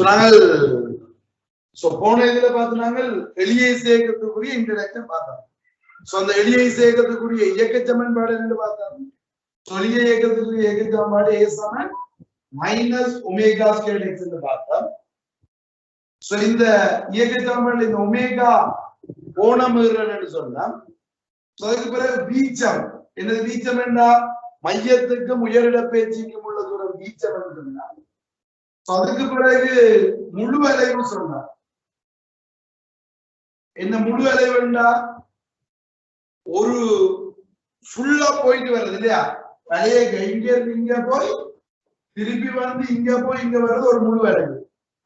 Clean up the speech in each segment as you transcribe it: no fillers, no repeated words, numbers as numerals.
நாங்கள் போன இதுல பார்த்தோம் எளிய இசையக்கத்துக்குரிய இன்டராக்ஷன் பார்த்தோம். அந்த எளிய இசையக்கத்துக்குரிய இயக்க சமன்பாடு என்று பார்த்தோம். எளிய இயக்கத்துக்குரிய இயக்க சமன்பாடு A சமன் மைனஸ் ஒமேகா ஸ்கொயர் எக்ஸ் என்று பார்த்தோம். இந்த இயக்க சமன்பாடு இந்த ஒமேகா கோணம் என்று சொன்னோம். அதுக்கு பிறகு வீச்சம் என்னது? வீச்சம் என்றா மையத்துக்கும் உயரிடப்பெயர்ச்சிக்கும் உள்ள தூரம் வீச்சம் என்று சொன்னார். அதுக்கு பிறகு முழு அலைவு சொன்னார். என்ன முழு அலைவுண்டா? ஒரு ஃபுல்லா போயிட்டு வருது இல்லையா? அலைய இங்க இருந்து இங்க போய் திருப்பி வந்து இங்க போய் இங்க வர்றது ஒரு முழு அலைவு.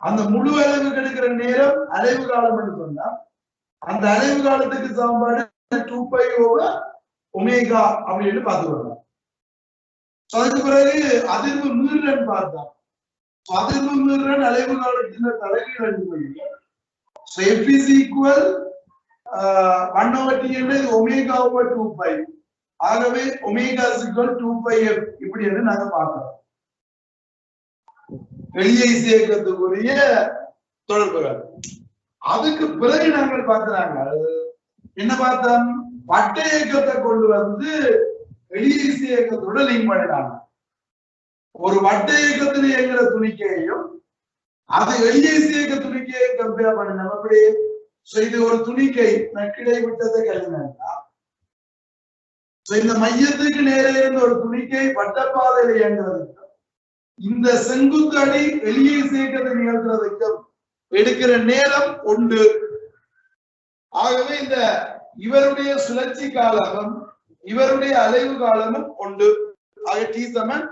அந்த முழு அலைவு கிடைக்கிற நேரம் அலைவு காலம் என்று சொன்னா அந்த அலைவு காலத்துக்கு சமன்பாடு 2π/ஒமேகா அப்படின்னு பார்த்து வரலாம். அதுக்கு பிறகு அதிர்வு மீறன் பார்த்தோம். அதிர்வு மீறன் அலைவு காலத்தின் தலைகீழ் f is equal 1/t என்றது ω/2π. ஆகவே ω is equal 2πf இப்படி என்று நாங்க பார்க்கிறோம். எளிய இசையக்கத்துக்குரிய தொடர்புகள். அதுக்கு பிறகு நாங்கள் பார்க்கிறாங்க என்ன பார்த்தோம்? வட்ட இயக்கத்தை கொண்டு வந்து எளிய இசையக்கத்தோட லிங்க் பண்ணினாங்க. ஒரு வட்ட இயக்கத்தில் இயங்குற துணிக்கையையும் அது எளிய இசையக்க துணிக்கையையும் கம்பேர் பண்ணணும். அப்படி இது ஒரு துணிக்கை கிடைவிட்டதை கழினா இந்த மையத்துக்கு நேரே இருந்த ஒரு துணிக்கை வட்டப்பாதையில் இயங்குறதுக்கு இந்த செங்குத்து அடி எளிய இசையக்கத்தை நிகழ்த்துறதுக்கு எடுக்கிற நேரம் உண்டு. ஆகவே இந்த இவருடைய சுழற்சி காலமும் இவருடைய அலைவு காலமும் உண்டு. ஆக T சமன்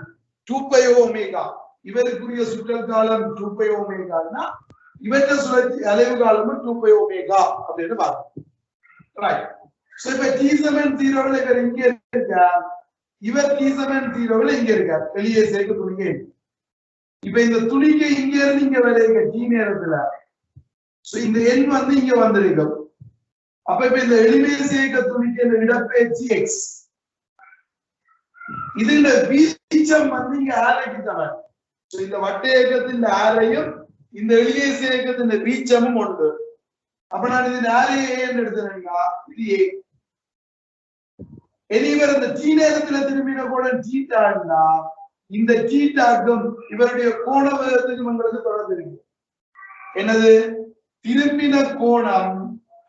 2π/ஒமேகா. இவருக்குரிய சுற்றல் காலம் 2π/ஒமேகான்னா இவற்ற சுழற்சி அலைவு காலமும் 2π/ஒமேகா அப்படின்னு பார்க்கணும். இப்ப T சமன் 0 இவர் இங்க இருக்கார், இவர் T சமன் 0 இங்க இருக்கார். வெளியே சேர்க்க துணிக்கை. இப்ப இந்த துணிக்கை இங்க இருந்து இங்க வரைங்க T நேரத்துல இந்த எண் வந்து இங்க வந்திருக்கும். அப்ப இப்ப இந்த எளிமையை சேர்க்க துணிக்கை இந்த இடப்பெயர்ச்சி x. இதுல வீச்சம் வந்து இங்க ஆரைக்கு தவறு. இந்த வட்ட இயக்கத்தின் ஆரையும் இந்த எளிய இயக்கத்தின் வீச்சமும் உண்டு. அப்ப நான் இது ஆரையை ஏன்னு எடுத்தேன்னா இது A. இவர் இந்த T நேரத்துல திரும்பின கூட தீட்டான்னா இந்த தீட்டாக்கும் இவருடைய கோண வேகத்துக்கும் உங்களுக்கு தொடர்பு இருக்கு. என்னது? திரும்பின கோணம்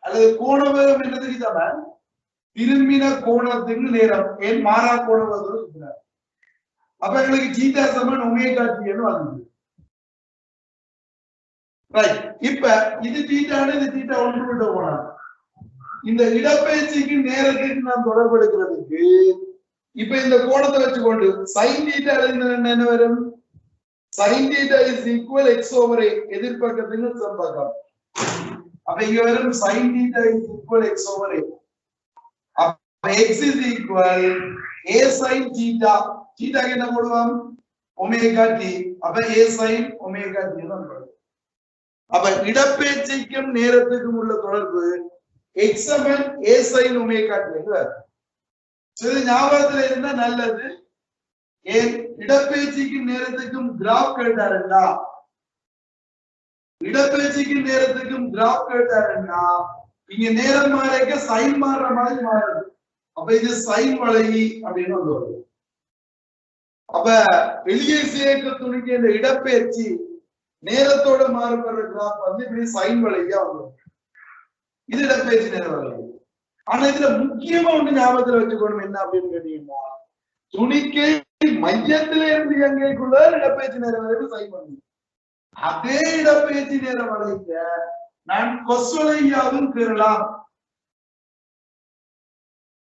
அல்லது கோண வேகம் என்னது? திரும்பின கோணத்துக்கு நேரம் ஏன் மாறா கோண வேகத்தோடு சுத்தினார். அப்ப எங்களுக்கு தீட்டா சமன் ஒமேகா t ன்னு வந்தது. ரைட். இப்ப இது தீட்டான இது தீட்டா ஒன்று விட்ட கோணம். இந்த இடப்பெயர்ச்சிக்கு நேரத்துக்கு நாம் தொடர்பு எடுக்கிறதுக்கு இப்ப இந்த கோணத்தை வச்சுக்கொண்டு sin θ என்ன வரும்? sin θ is equal x/a. எதிர்பக்கத்துக்கு சம்பக்கம். அப்ப இங்க வரும் sin θ is equal x/a. அப்ப x is equal a sin θ. θ என்ன போடுவோம்? Omega t. அப்ப a sin ஒமேகா t ன்னு வரும். அப்ப இடப்பெயர்ச்சிக்கும் நேரத்துக்கும் உள்ள தொடர்பு x சமன் a sin ஒமேகா t ன்னு வரும். இது ஞாபகத்துல இருந்தா நல்லது. ஏன் இடப்பெயர்ச்சிக்கும் நேரத்துக்கும் கிராஃப் கேட்டாருன்னா இடப்பெயர்ச்சிக்கும் நேரத்துக்கும் கிராஃப் கேட்டாருன்னா இங்க நேரம் மாறக்க சைன் மாறுற மாதிரி மாறுது. அப்ப இது சைன் வளைவி அப்படின்னு வருது. அப்ப எளிய இசையக்க துணிக்கு இந்த இடப்பெயர்ச்சி நேரத்தோட மாறுபடுற கிராஃப் வந்து இப்படி சைன் வளைவியா வந்துடும். இது இடப்பெயர்ச்சி நேர வளைவு. ஆனா இதுல முக்கியமா ஒண்ணு ஞாபகத்துல வச்சுக்கணும் என்ன அப்படின்னு கேட்டீங்கன்னா துணிக்கை மையத்தில இருந்து எங்கேக்குள்ள இடப்பெயர்ச்சி நேர வளைவு சைன் பண்ணும். அதே இடப்பெயர்ச்சி நேர வளைக்க நான் கொஸ்வலையாவும் பெறலாம்.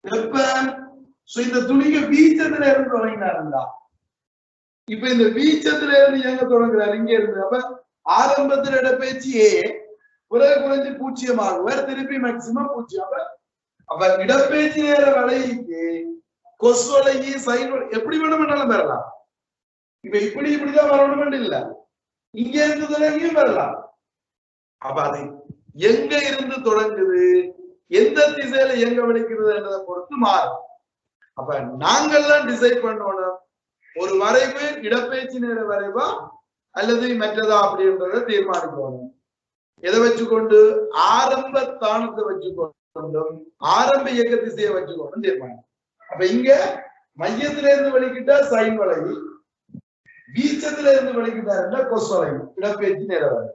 எப்ப இந்த துணிக்கு வீச்சத்துல இருந்து தொடங்கினாருந்தா இப்ப இந்த வீச்சத்துல இருந்து எங்க தொடங்குறாரு? இங்க இருந்து. அப்ப ஆரம்பத்துல இடப்பெயர்ச்சி A பிறகு குறைஞ்சு 0 ஆகும். வேற திருப்பி மேக்சிமம் 0. அப்ப இடப்பெயர்ச்சி நேர வளைக்கு கொஸ்வலையி சைன் எப்படி வேணும்னாலும் பெறலாம். இப்ப இப்படிதான் வரணும் இல்ல, இங்க இருந்து தொடங்கியும் வரலாம். அப்ப அது எங்க இருந்து தொடங்குது, எந்த திசையில எங்க விளைக்கிறது என்றதை பொறுத்து மாறும். அப்ப நாங்கள்லாம் டிசைட் பண்ணணும் ஒரு வரைவு இடப்பெயர்ச்சி நேர வரைவா அல்லது மற்றதா அப்படின்றத தீர்மானிக்கணும். எதை வச்சுக்கொண்டு ஆரம்ப ஸ்தானத்தை வச்சுக்கொண்டும் ஆரம்ப இயக்க திசையை வச்சுக்கொண்டும் தீர்மானிக்கும். அப்ப இங்க மையத்தில இருந்து வெளிக்கிட்டா சைன் வளைவு, வீச்சத்துல இருந்து வெளிக்கிட்டாருன்னா கொஸ் வளைவு, இடப்பெயர்ச்சி நேர வளைவு.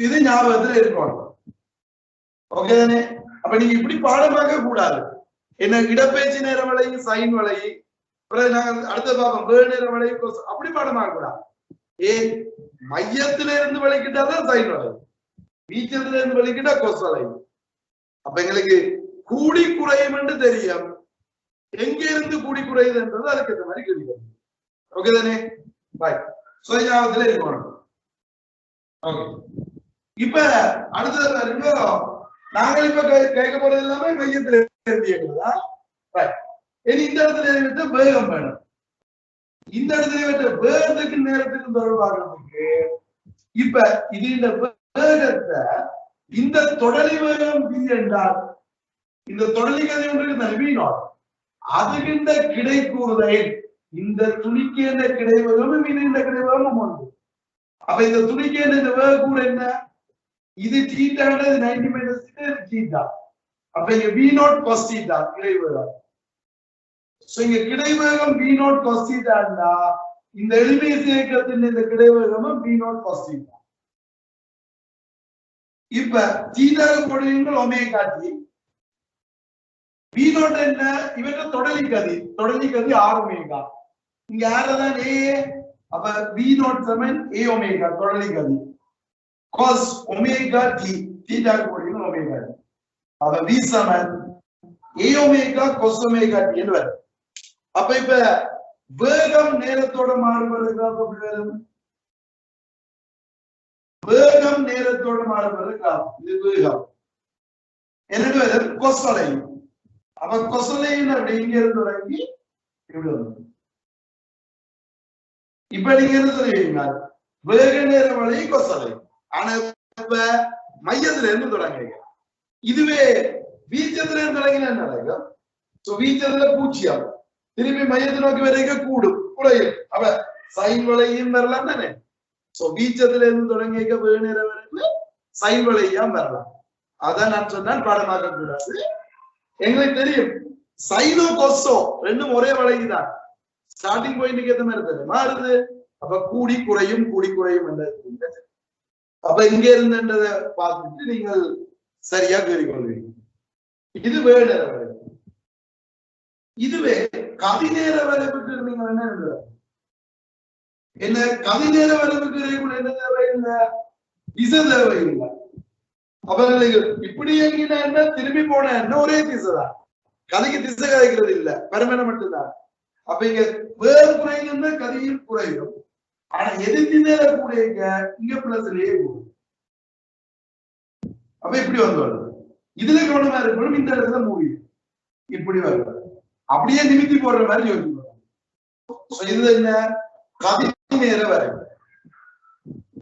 இது ஞாபகத்துல இருக்கணும். ஓகே தானே? அப்ப நீங்க இப்படி பாடமாக கூடாது. என்ன இடப்பெயர்ச்சி நேர வளைவு, சைன் வளைவு, நாங்க அடுத்த பாப்போம் வேறு நேர வளைவு, கொஸ், அப்படி பாடமாக கூடாது. ஏன் மையத்தில இருந்து வெளிக்கிட்டாதான் சைன் வளைவு, வீச்சத்துல இருந்து வெளிக்கிட்டா கொஸ் வளைவு. அப்ப எங்களுக்கு கூடி குறையும் என்று தெரியும், எங்க இருந்து கூடி குறையுதுன்றது அதுக்கு ஏற்ற மாதிரி கேள்வி. ஓகே தானே? பாய். ஞாபகத்துல இருக்கணும். ஓகே, இப்ப அடுத்தது பாருங்க, நாங்கள் இப்ப கேட்க போறது எல்லாமே மையத்துல இருந்து இயக்குறதா? இனி இந்த இடத்துல விட்டு வேகம் வேணும். இந்த இடத்துல விட்டு வேகத்துக்கு நேரத்துக்கு தொடர்பாகிறதுக்கு இப்ப இது இந்த வேகத்தை இந்த தொடலி வேகம் பி என்றால் இந்த தொடலி கதை ஒன்று வீணோம், அதுகின்ற கிடை கூறுதை இந்த துணிக்கு என்ற கிடைவகமும் இது இந்த கிடைவகமும் உண்டு. அப்ப இந்த துணிக்கு இந்த வேக கூட என்ன, இது தீட்டானது 90 மைனஸ் தீட்டா. அப்ப இங்க V0 cos தீட்டா கிடைவேகம். சோ இங்க கிடைவேகம் V0 cos தீட்டான்னா இந்த எளிமை இயக்கத்தின் இந்த கிடைவேகமும் V0 cos தீட்டா. இப்ப தீட்டாக்கு போடுவீங்க ஒமேகா டி. V0 என்ன, இவற்ற தொடலி கதி R ஒமேகா. இங்க யாரதான் A, அப்ப V0 சமன் A ஒமேகா தொடலி கதி cos ஒமேகா டி, தீட்டாக்கு போடுவீங்க ஒமேகா டி. அப்ப V சமன் A omega cos omega t என்று வரும். அப்ப இப்ப வேகம் நேரத்தோட மாறுபடுறதுக்காக எப்படி வரும்? வேகம் நேரத்தோட மாறுபடுறதுக்காக இது வேகம் என்னது வரும்? கொசலை. அப்ப கொசலைன்னு அப்படி இங்க இருந்து தொடங்கி இப்படி வரும். இப்ப நீங்க என்ன சொல்லுவீங்க? வேக நேர வழி கொசலை. ஆனா இப்ப மையத்துல இருந்து தொடங்குறீங்க. இதுவே வீச்சத்துல இருந்து தொடங்கினா என்ன நடக்கும்? வீச்சத்துல பூச்சியம் திரும்பி மையத்தை நோக்கி வரைக்கும் கூடும் குறையும். அப்ப சைன் வளையும் வரலாம் தானே? வீச்சத்துல இருந்து தொடங்கிக்க வேக நேர வரைக்கும் சைன் வளையாம் வரலாம். அதான் நான் சொன்னால் பாடமாக்க கூடாது. எங்களுக்கு தெரியும் சைனோ கொசோ ரெண்டும் ஒரே வளைவுதான், ஸ்டார்டிங் பாயிண்ட்க்கு ஏத்த மாதிரி இருக்கு, மாறுது. அப்ப கூடி குறையும் என்றது. அப்ப இங்க இருந்ததை பார்த்துட்டு நீங்கள் சரியா கேள்விக்கொள்வீங்க. இது வேக நேர வளைவு. இதுவே கதி நேர வளைவுக்கு நீங்க என்ன கதி நேர வளைவுக்கு என்ன தேவை இல்லை, திசை தேவை இல்லை. அப்ப இப்படி எங்கினா என்ன, திரும்பி போன என்ன ஒரே திசைதான், கதைக்கு திசை கதைக்கிறது இல்ல, பரிமாணம் மட்டும்தான். அப்ப இங்க வேறு குறையும்னா கதையும் குறையும். ஆனா எதிர்த்து நேர கூட இங்க பிளஸ்லயே போகும். அப்ப இப்படி வந்து இதுல கவனமா இருக்கணும். இந்த இடத்துல முடியும் இப்படி வருது, அப்படியே நிமித்தி போடுற மாதிரி யோசிக்கணும். இது என்ன கதி நேர வரைவு.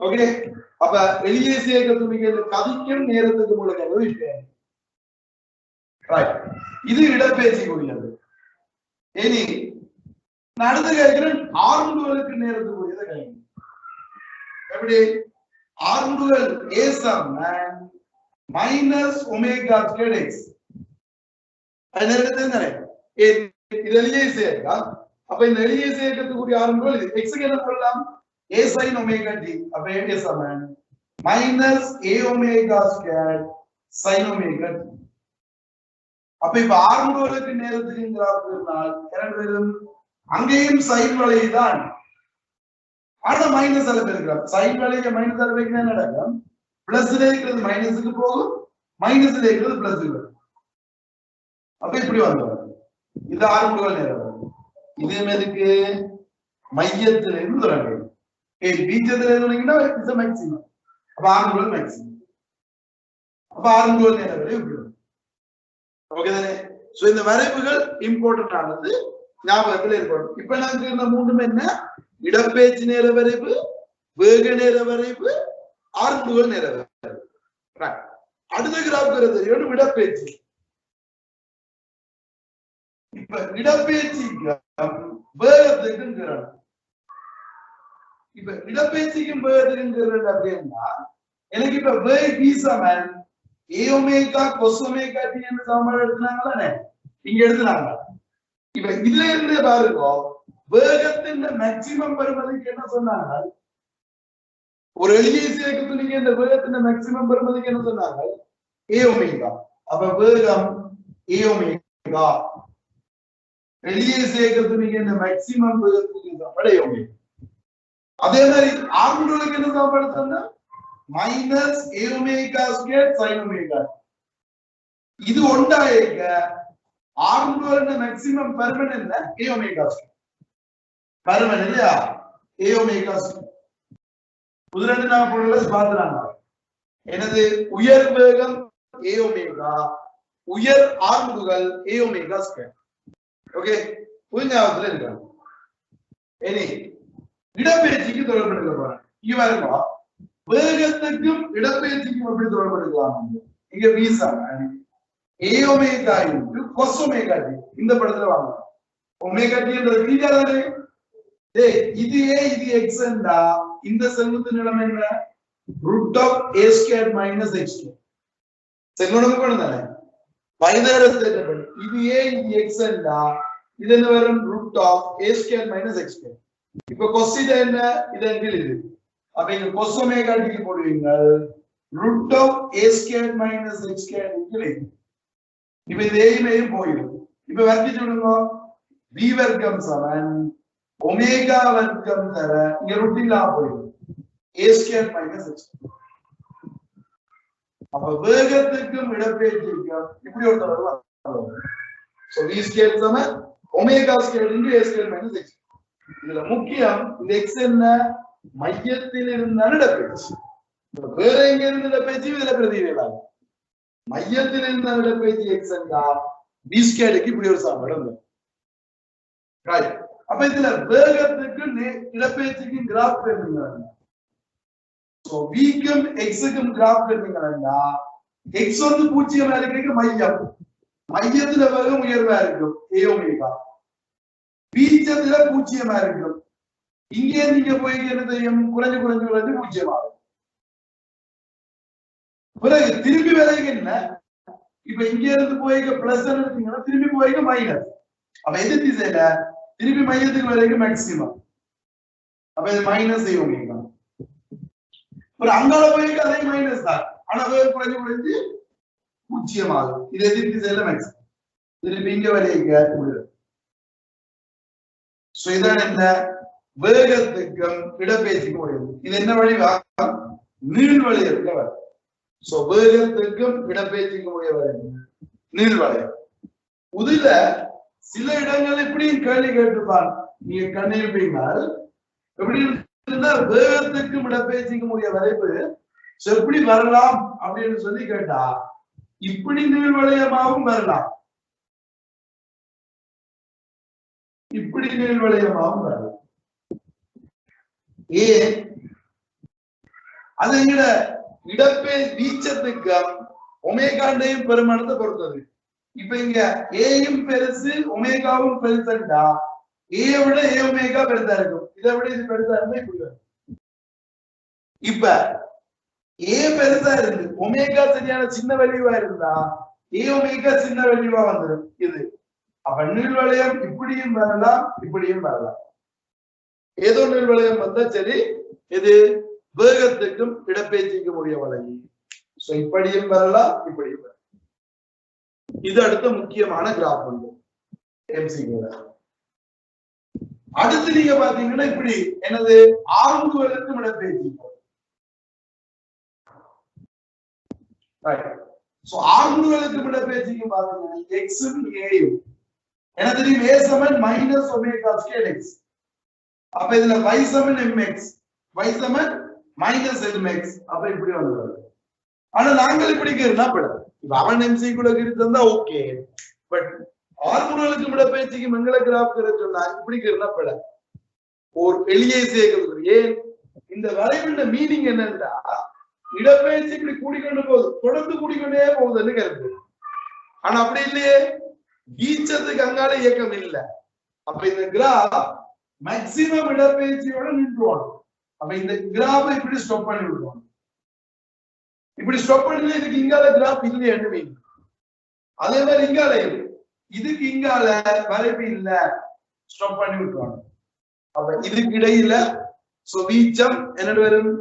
ஓகே, அப்ப வெளியே சேர்க்க துணிகள் கதிக்கும் நேரத்துக்கு முழுக்க இது இடப்பெயர்ச்சி கூடியது. இனி அடுத்து கேட்கிறேன் ஆர்முடுகளுக்கு நேரத்துக்கு கூடியதை கேட்கிறேன். எப்படி ஆர்முடுகள் ஏ சமன் மைனஸ் ஒமேகா ஸ்கொயர் எக்ஸ். இது எளிய சேர்க்கா. அப்ப இந்த எளிய சேர்க்கக்கூடிய ஆர்முடுகள் எக்ஸுக்கு என்ன சொல்லலாம்? A sin omega t. அப்ப A Saman minus A omega squared sin omega t. அப்ப இப்ப ஆர்முடுகளுக்கு நேரத்துக்கு இரண்டு பேரும் அங்கேயும் சைன் வளைவுதான், ஆனா மைனஸ் அளவு இருக்கிறார். சைன் வளைய மைனஸ் அளவு என்ன நடக்கும்? பிளஸ்ல இருக்கிறது மைனஸுக்கு போகும், மைனஸ்ல இருக்கிறது பிளஸ்க்கு வரும். அப்ப இப்படி வந்தோம். இது ஆர்முடுகள் நேரம். இதே மாதிரிக்கு மையத்துல இருந்து தொடங்கும். பீச்சத்துல இருந்தீங்கன்னா மேக்சிமம். அப்ப ஆர்முடுகள் மேக்சிமம். அப்ப ஆர்முடுகள் நேர வரைவு இப்படி வரும். ஓகே தானே? சோ இந்த வரைவுகள் இம்பார்ட்டன்ட் ஆனது, ஞாபகத்தில் ஏற்படும். இப்ப நாங்க இந்த மூணுமே என்ன? இடப்பெயர்ச்சி நேர வரைவு, வேக நேர வரைவு, ஆர்முடுகள் நேர வரைவு. அடுத்த கிராஃப் தெரியும் இடப்பெயர்ச்சி. இப்ப இடப்பெயர்ச்சிக்கு வேகத்துக்கு இப்ப இடப்பெயர்ச்சிக்கும் வேகத்துக்கும் அப்படின்னா எனக்கு இப்ப வேக் பீசமன் A omega cos omega T என்ற சமன்பாடு எடுத்துனாங்களே இங்க எடுத்துனாங்க. இப்ப இதுல இருந்து பாருங்க வேகத்தின் மேக்சிமம் பெறுமதிக்கு என்ன சொன்னாங்க? ஒரு எளிய இயக்கத்துக்கு நீங்க இந்த வேகத்தின் மேக்சிமம் பெறுமதிக்கு என்ன சொன்னாங்க? ஏ ஒமேகா. அப்ப வேகம் ஏ ஒமேகா. எளிய இயக்கத்துக்கு நீங்க இந்த மேக்சிமம் வேகத்துக்கு சமன்பாடு ஏ ஒமேகா. அதே மாதிரி ஆர்முடுகளுக்கு என்ன சமன்பாடு சொன்னா மைனஸ் ஏ ஒமேகா ஸ்கொயர் சைன் ஒமேகா. இது ஒன்றாயிருக்க ஆர்முடுகளோட மேக்சிமம் பெர்மனன்ட் என்ன? ஏ ஒமேகா ஸ்கொயர். பெர்மனன்ட் இல்லையா? ஏ ஒமேகா ஸ்கொயர். முதல்ல நான் பொருளை பார்த்துறாங்க. எனது உயர் வேகம் ஏ ஒமேகா, உயர் ஆர்முடுகள் ஏ ஒமேகா ஸ்கொயர். ஓகே, புரிஞ்சாவதுல இருக்காங்க. இனி இடப்பெயர்ச்சிக்கு தொடர்பு எடுக்க போறேன். இங்க பாருங்க வேகத்துக்கும் இடப்பெயர்ச்சிக்கும் எப்படி தொடர்பு எடுக்கலாம்? இங்க வீசா A omega into cos omega T. இந்த படத்துல வாங்க ஒமேகா டி என்ற தீட்டா தானே. டேய் இது ஏ இது எக்ஸ் என்றா இந்த செங்குத்து நீளம் என்ன? Root of A square minus X square. செங்குத்து கோணம் தானே. வைதேரத்தை இது ஏ இது எக்ஸ் என்றா இது என்ன வரும்? Root of A square minus X square. இப்ப கொஸ் இது என்ன? இது எங்கில் இது. அப்ப இங்க கொஸ் ஒமேகா டி போடுவீங்க root of A square minus X square எங்கில் இது. இப்ப இது ஏயும் போயிடும். இப்ப வர்த்திச்சு விடுங்க. பி வர்க்கம் சமன் ஒமேகா வர்க்கம் தர இங்க ரூட்டின் போயிடும் ஏ ஸ்கொயர் மைனஸ் எக்ஸ். அப்ப வேகத்துக்கும் இடப்பெயர்ச்சிக்கும் இப்படி ஒரு தொடர்பு. சோ v ஸ்கொயர் சமன் omega square into a square minus x. இதுல முக்கியம் இந்த x என்ன? மையத்தில் இருந்த இடப்பெயர்ச்சி. வேற எங்க இருந்து இடப்பெயர்ச்சி? இதுல பிரதிநிதியாக மையத்தில் இருந்த இடப்பெயர்ச்சி x என்றால் v ஸ்கொயருக்கு இப்படி ஒரு சமன்பாடு உண்டு. ரைட். அப்ப இதுல வேகத்துக்கு இடப்பெயர்ச்சிக்கு கிராஃப் எடுங்க. சோ v க்கும் x க்கும் கிராஃப் எடுத்தீங்கன்னா x வந்து பூஜ்ஜியமா இருக்கிறது மையம். மையத்துல வேகம் உயர்வா இருக்கும் a ஒமேகா. பீஜத்துல பூஜ்ஜியமா இருக்கும். இங்கே நீங்க போய் என்ன செய்யும்? குறைஞ்சு குறைஞ்சு குறைஞ்சு பூஜ்ஜியமாகும். பிறகு திரும்பி விலைக்கு என்ன? இப்ப இங்க இருந்து போய்க்க பிளஸ் எடுத்தீங்கன்னா திரும்பி போய்க்க மைனஸ். அப்ப எது திசையில? திரும்பி மையத்துக்கு வரைக்கும் மேக்சிமம். அப்ப இது மைனஸ் a ஒமேகா. ஒரு அங்கால போய்க்க அதே மைனஸ் தான். ஆனா வேகம் குறைஞ்சு குறைஞ்சு பூஜ்ஜியமாகும். இது எது திசையில மேக்சிமம். திருப்பி இங்க வரைக்கும் முடியும். சோ இதான் என்ன? வேகத்துக்கும் இடப்பெயர்ச்சிக்கும் முடியும். இது என்ன வழிவா? நீள்வளையத்துல வரும். சோ வேகத்துக்கும் இடப்பெயர்ச்சிக்கும் முடிய வரும் நீள்வளையம். இதுல சில இடங்கள் இப்படியும் கேள்வி கேட்டுப்பாங்க. நீங்க கண்டிருப்பீங்கள் எப்படி இருந்தா வேகத்துக்கும் இடப்பெயர்ச்சிக்கும் முடிய வரைப்பு எப்படி வரலாம் அப்படின்னு சொல்லி கேட்டா இப்படி நீள்வளையமாகவும் வரலாம், இப்படி நீள்வளையமாகவும் வரலாம். ஏன்? அது எங்கட வீச்சத்துக்கும் ஒமேகாண்டையும் பெருமானத்தை பொறுத்தது. இப்ப இங்க ஏயும் பெருசு ஒமேகாவும் பெருசா ஏ விட ஏ ஒமேகா பெருசா இருக்கும். இதை விட இது பெருசா இருந்தா இப்படி. இப்ப ஏ பெருசா இருந்து ஒமேகா சரியான சின்ன வலிவா இருந்தா ஏ ஒமேகா சின்ன வலிவா வந்துடும். இது அப்ப நீள்வளையம் இப்படியும் வரலாம் இப்படியும் வரலாம். ஏதோ நீள்வளையம் வந்தா சரி. இது வேகத்துக்கும் இடப்பெயர்ச்சிக்கும் உரிய வளையம். சோ இப்படியும் வரலாம் இப்படியும் வரலாம். இது அடுத்த முக்கியமான கிராஃப் வந்து எம்சிக்யூல. அடுத்து நீங்க பாத்தீங்கன்னா இப்படி எனது ஆர்முடுகளுக்கும் இடப்பெயர்ச்சி. சோ ஆர்முடுகளுக்கும் இடப்பெயர்ச்சிக்கு பாத்தீங்கன்னா எக்ஸும் ஏயும் எனக்கு தெரியும் a சமன் மைனஸ் ஒமேகா ஸ்கொயர் x. அப்ப இதுல y சமன் mx, y சமன் மைனஸ் mx. அப்ப இப்படி வந்துடும். ஆனா நாங்கள் இப்படி கேட்டா இப்ப அவன் எம்சிக்குள்ள இருந்தா ஓகே. பட் ஆர்முடுகளுக்கும் இடப்பெயர்ச்சிக்கு மங்கள கிராஃப் சொன்னா இப்படி கேட்டா ஒரு எளிய சேர்க்கிறது. ஏன்? இந்த வளைவின் மீனிங் என்னன்னா இடப்பெயர்ச்சி இப்படி கூடிக்கொண்டு போகுது, தொடர்ந்து கூடிக்கொண்டே போகுதுன்னு கருத்து. ஆனா அப்படி இல்லையே, வீச்சத்துக்கு அங்கால இயக்கம் இல்லை. அப்ப இந்த கிராஃப் மேக்சிமம் இடப்பெயர்ச்சியோட நின்றுவாங்க. அப்ப இந்த கிராஃபை இப்படி ஸ்டாப் பண்ணி விடுவோம். இப்படி ஸ்டாப் பண்ணி இதுக்கு இங்கால கிராஃப் இல்லைன்னு வைங்க. அதே மாதிரி இங்கால இதுக்கு இங்கால வரைவு இல்ல, ஸ்டாப் பண்ணி விட்டுருவாங்க. அப்ப இதுக்கு இடையில வீச்சம் என்ன வரும்?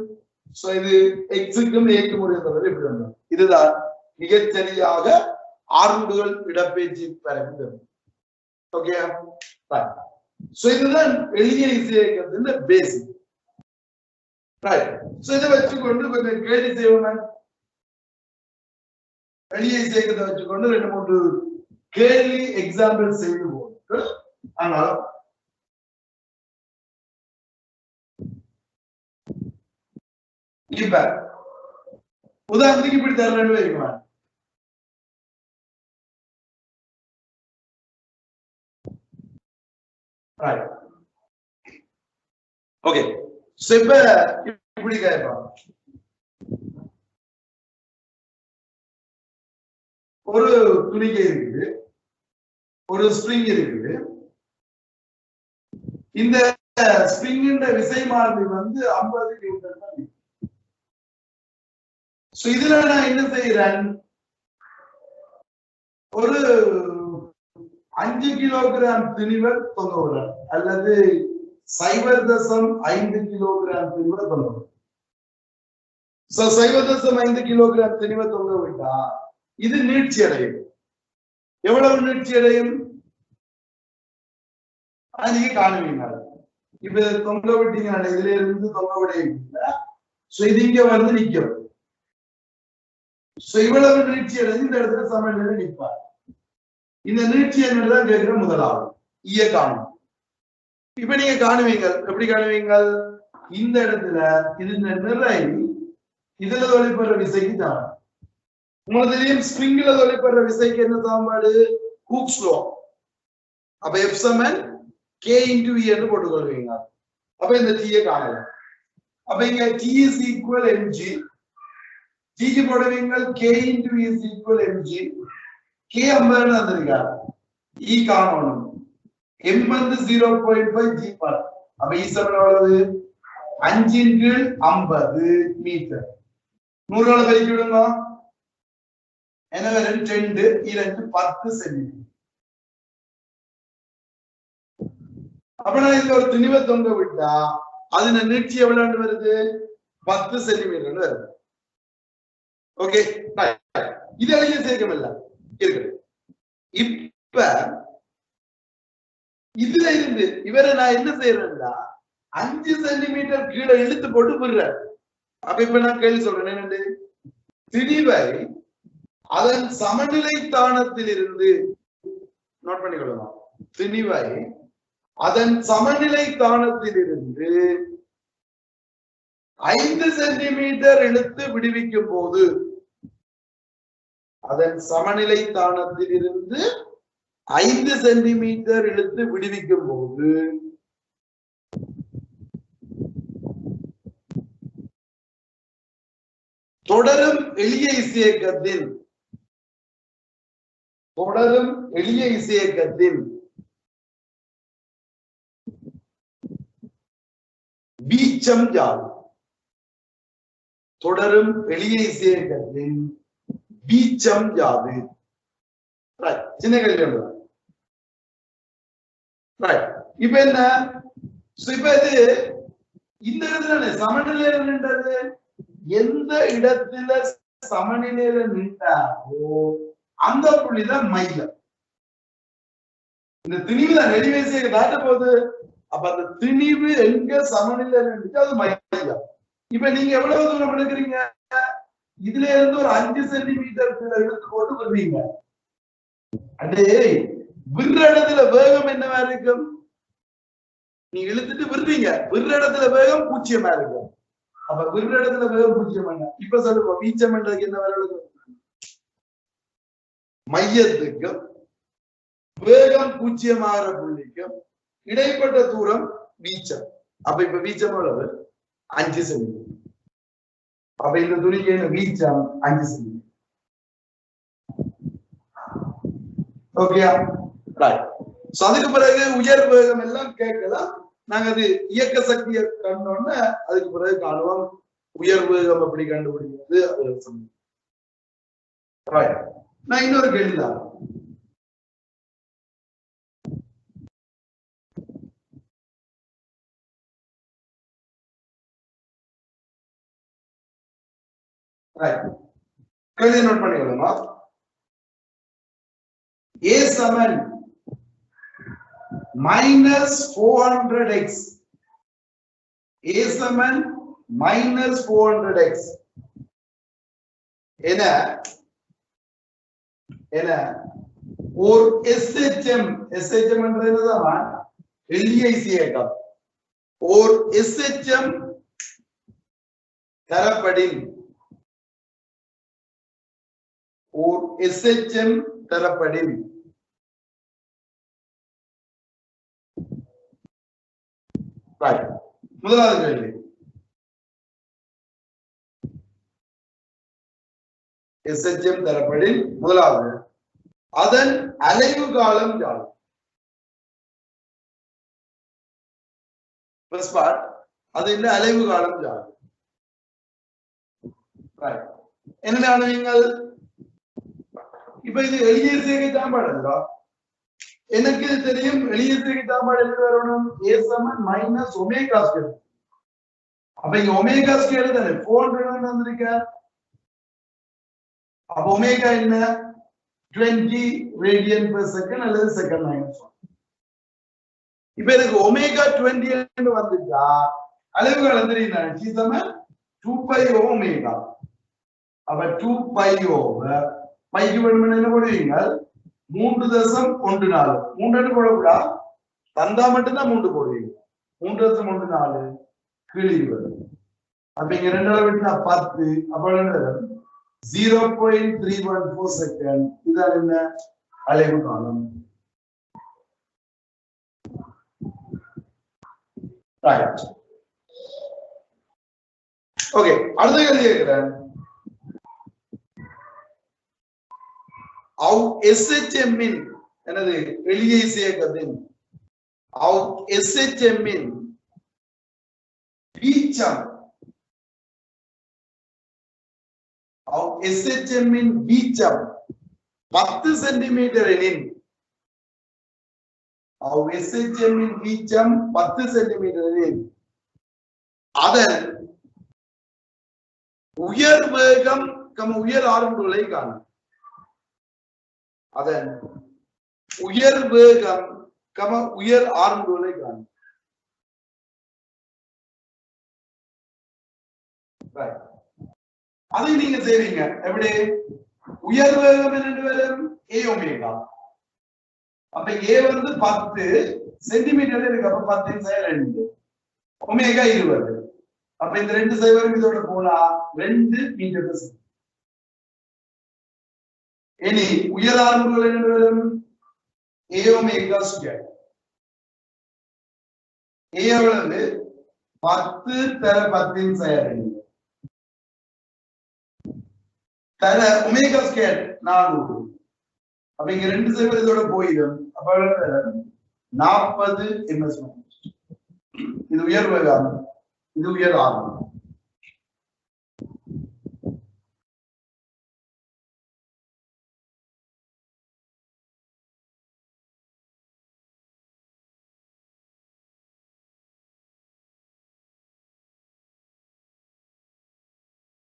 இது எக்ஸுக்கும் ஏக்கும் உடைய தொடர்பு எப்படி வரும்? இதுதான் மிகச்சரியாக ஆர்முடுகள் இடப்பெயர்ச்சி வரைவு. ஓகே, இதுதான் எளிய இசையக்கத்தின் பேசிக். இதை வச்சுக்கொண்டு கொஞ்சம் கேள்வி செய்வோம். எளிய இசையக்கத்தை வச்சுக்கொண்டு 2-3 கேள்வி எக்ஸாம்பிள் செய்து போட்டு ஆனால் இப்ப உதாரணத்துக்கு இப்படி தரணும் வைக்கலாம். ஓகே, இப்ப இப்படி கேட்பாங்க. ஒரு துணிக்கை இருக்குது, ஒரு ஸ்ப்ரிங் இருக்குது. இந்த ஸ்ப்ரிங்கின் விசை மாறிலி 50 நியூட்டன் தான். இதுல நான் என்ன செய்யறேன்? ஒரு 5 கிலோகிராம் திணிவை தொங்க விடுறேன், அல்லது 0.5 கிலோகிராம் திணிவை தொங்க விடுறேன். 0.5 கிலோகிராம் திணிவை தொங்க விட்டா இது நீட்சி அடையும். எவ்வளவு நீட்சி அடையும் நீங்க காணுவீங்க. இப்ப தொங்க விட்டீங்க, இதுல இருந்து தொங்க விடையில இது இங்க நிக்கும். இவ்வளவு நீட்சி அடைஞ்சு இந்த இடத்துல சமநிலை நிற்பார். இந்த நீட்சி என்னதான் கேட்கிற முதலாவது ஈய காணும். இப்ப நீங்க காணுவீங்க, எப்படி காணுவீங்க? இந்த இடத்துல இது நிறை இதுல தொழிற்படுற விசைக்கு தான். உங்களுக்கு தெரியும் ஸ்ப்ரிங்ல தொழிற்படுற விசைக்கு என்ன சாம்பாடு? ஹூக்ஸ் லா. அப்ப F = K × E என்று போட்டுக்கொள்வீங்க. அப்ப இந்த T காணலாம். அப்ப இங்க T = mg, T க்கு போடுவீங்க K × E = mg. K 50 வந்திருக்கா, E காணணும். M 0.5 G per. அப்ப E எவ்வளவு? 5/50 மீட்டர். 100 பெருக்கி விடுங்க. என்ன வரும்? 2 2 10 சென்டிமீட்டர். அப்ப நான் இதுல ஒரு துணிவை தொங்க விட்டா அது நீட்சி எவ்வளவு வருது? 10 சென்டிமீட்டர் வருது. ஓகே, இது எளிய சேர்க்கம் இல்ல இருக்கு. இப்ப இதுல இருந்து இவரை நான் என்ன செய்யறேன்னா 5 சென்டிமீட்டர் கீழே இழுத்து போட்டு விடுறேன். அப்ப இப்ப நான் கேள்வி சொல்றேன், என்னண்டு திணிவை அதன் சமநிலை தானத்தில் இருந்து நோட் பண்ணிக்கொள்ளலாம். திணிவை அதன் சமநிலை தானத்தில் இருந்து 5 சென்டிமீட்டர் இழுத்து விடுவிக்கும் போது, அதன் சமநிலை தானத்தில் இருந்து 5 சென்டிமீட்டர் இழுத்து விடுவிக்கும் போது தொடரும் எளிய இசையக்கத்தின் வீச்சம் யாது? தொடரும் எளிய இசையக்கத்தின் வீச்சம் யாது? சின்ன கேள்வி. இப்ப என்ன? இப்ப இது இந்த இடத்துல சமநிலையில நின்றது. எந்த இடத்துல சமநிலையில நின்றாரோ அந்த புள்ளிதான் மையம். இந்த திணிவு தான் எளிய காட்ட போகுது. அப்ப அந்த திணிவு எங்க சமநிலையில நின்றுச்சு அது மையம். இப்ப நீங்க எவ்வளவு தூரம் எடுக்கிறீங்க? இதுல இருந்து ஒரு 5 சென்டிமீட்டர் இழுத்து போட்டு வருவீங்க. அடே விடுற இடத்துல வேகம் என்னவா இருக்கும்? நீங்க இழுத்துட்டு விடுறீங்க, விடுற இடத்துல வேகம் 0 இருக்கும். அப்ப விடுற இடத்துல வேகம் 0. இப்ப சொல்லுவோம் வீச்சம் என்றதுக்கு என்ன வேலை? மையத்துக்கும் வேகம் 0 ஆகிற புள்ளிக்கும் இடைப்பட்ட தூரம் வீச்சம். அப்ப இப்ப வீச்சம் எவ்வளவு? 5 சென்டிமீட்டர். அப்ப இந்த துணிக்கு என்ன வீச்சம்? 5 சென்டிமீட்டர். ஓகே, அதுக்கு பிறகு உயர் வேகம் எல்லாம் கேட்கலாம். நாங்க அது இயக்க சக்தியை கண்டோம்னா அதுக்கு பிறகு காணுவோம் உயர் வேகம் அப்படி கண்டுபிடிக்கிறது அது சொன்னேன். நான் இன்னொரு கேள்விதான். கேள்வி நோட் பண்ணிக்கலாமா? A Saman -400x. A Saman -400x என்ன ஒரு SHM என்றது என்னதான்? LEIC இயக்கம். ஒரு SHM தரப்படின் முதலாவது கேள்வி. SHM தரப்படின் முதலாவது அதன் அலைவு காலம் யாரு? அது இல்ல அலைவு காலம் யாரு? என்ன நீங்கள் இப்ப இது எளிய சேர்க்கை சாம்பாடு இல்லா? எனக்கு இது தெரியும். எளிய சேர்க்கை சாம்பாடு எப்படி வரணும்? A சமன் -ω². அப்ப இங்க ω² தானே 400 வந்திருக்க. அப்ப ஒமேகா என்ன? 20 ரேடியன் பெர் செகண்ட் அல்லது செகண்ட் -1. இப்ப எனக்கு ஒமேகா 20 வந்துட்டா அளவு காலம் தெரியுதா? T சமன் 2π/ω. அப்ப 2π/. பைக்கு வேணும்னு என்ன போடுவீங்க? 3.14. 3 போடக்கூடா, தந்தா மட்டும்தான் 3 போடுவீங்க. 3.14 கீழே வரும். அப்ப இங்க 2 விட்டுனா 10. அப்ப 0.314 செகண்ட். இதான் என்ன அலைவு காலம். ஓகே, அடுத்த கேள்வி கேட்கிறேன். SHM இன் எனது எளிய இயக்கத்தின் SHM இன் வீச்சம் SHM இன் வீச்சம் 10 சென்டிமீட்டர் எனின் SHM இன் வீச்சம் 10 சென்டிமீட்டர் எனின் அதன் உயர் வேகம் உயர் ஆர்முடுகளை காணும். அதன் உயர் வேகம் உயர் ஆர்முடுகளை காணும். அதை நீங்க செய்வீங்க எப்படி? உயர் வேகம் என்று வரும் A⍵. அப்ப A வந்து 10 சென்டிமீட்டர் இருக்கு. அப்ப 10 ஒமேகா 20. அப்ப இந்த 2 சைவரும் இதோட போனா 2 மீட்டர். இனி உயர் ஆர்முடுகள் என்ன வரும்? A⍵². A எவ்வளவு? 10 தர 10 தர ω², 400. அப்ப இங்க 2 சைவர் இதோட போயிடும். அப்ப 40 ms. இது உயர் வேகம், இது உயர் ஆர்முடு.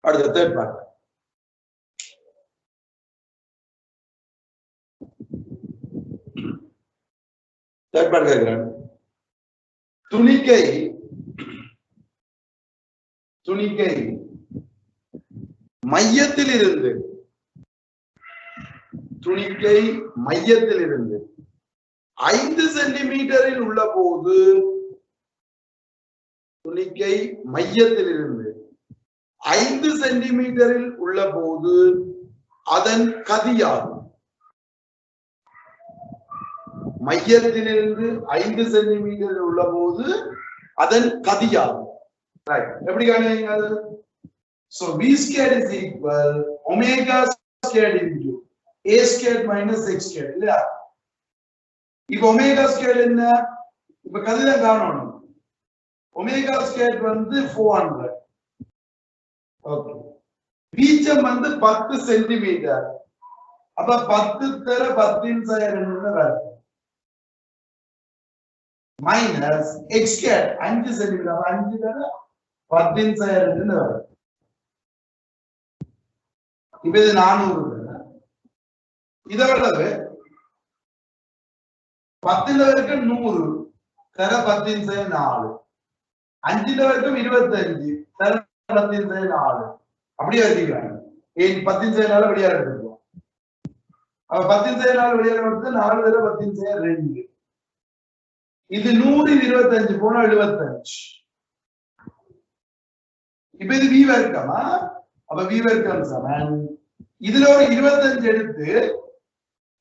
அடுத்த தேர்ட் பார்ட். தேர்ட் பார்ட் கேக்குறேன். துணிக்கை மையத்தில் இருந்து 5 சென்டிமீட்டரில் உள்ள போது துணிக்கை மையத்தில் இருந்து 5 சென்டிமீட்டரில் உள்ள போது அதன் கதியாகும். மையத்திலிருந்து 5 சென்டிமீட்டரில் உள்ள போது அதன் கதியாகும். எப்படி காணுவீங்க? So v² is equal ω² into a² minus x². இல்லையா? இப்ப ω² என்ன? இப்ப கதிதான் காணணும். ஒமேகா ஸ்கொயர் வந்து 400. ஓகே, வீச்சம் வந்து 10 சென்டிமீட்டர். அப்ப 10 தர 10 2 மைனஸ் எக்ஸ் ஸ்கொயர் 5 சென்டிமீட்டர். 5 தர 10 2 வரும். இப்ப இது 400. இதோடவே 10 வரைக்கும் 100 தர 10 4. 5 வரைக்கும் 25 தர 10 4. அப்படியே வச்சுக்கிறாங்க. ஏன் 10 4 வெளியாக எடுத்துருக்கோம். அப்ப 10 4 வெளியாக எடுத்து 4 தர 10 2. இது 100 25 போனா 75. இப்ப இது v வர்க்கமா? அப்ப v வர்க்கம் சமன் இதுல ஒரு 25 எடுத்து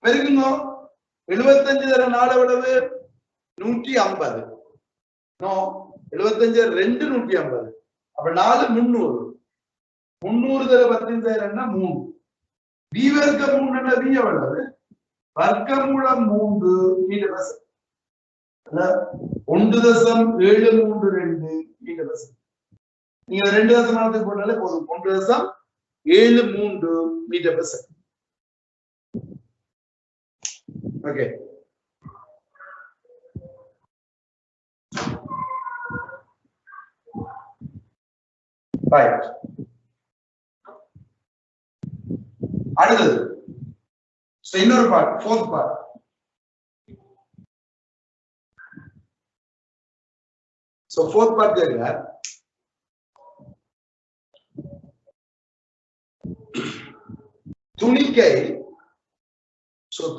பெருக்குங்க. 75 தர 4 எவ்வளவு? 150. நோ, 75 2 150. அப்ப 4 300. 300 தர 10 2 3. v வர்க்கம் 3 v எவ்வளவு? வர்க்கமூலம் 3 metre per second. 1.732 metre per second. நீங்க 2 தசமானத்துக்கு போட்டாலே போதும். 1.73 metre per second. Okay, right. அடுத்தது இன்னொரு part, 4th part. So 4th part கேக்குற துணிக்கை.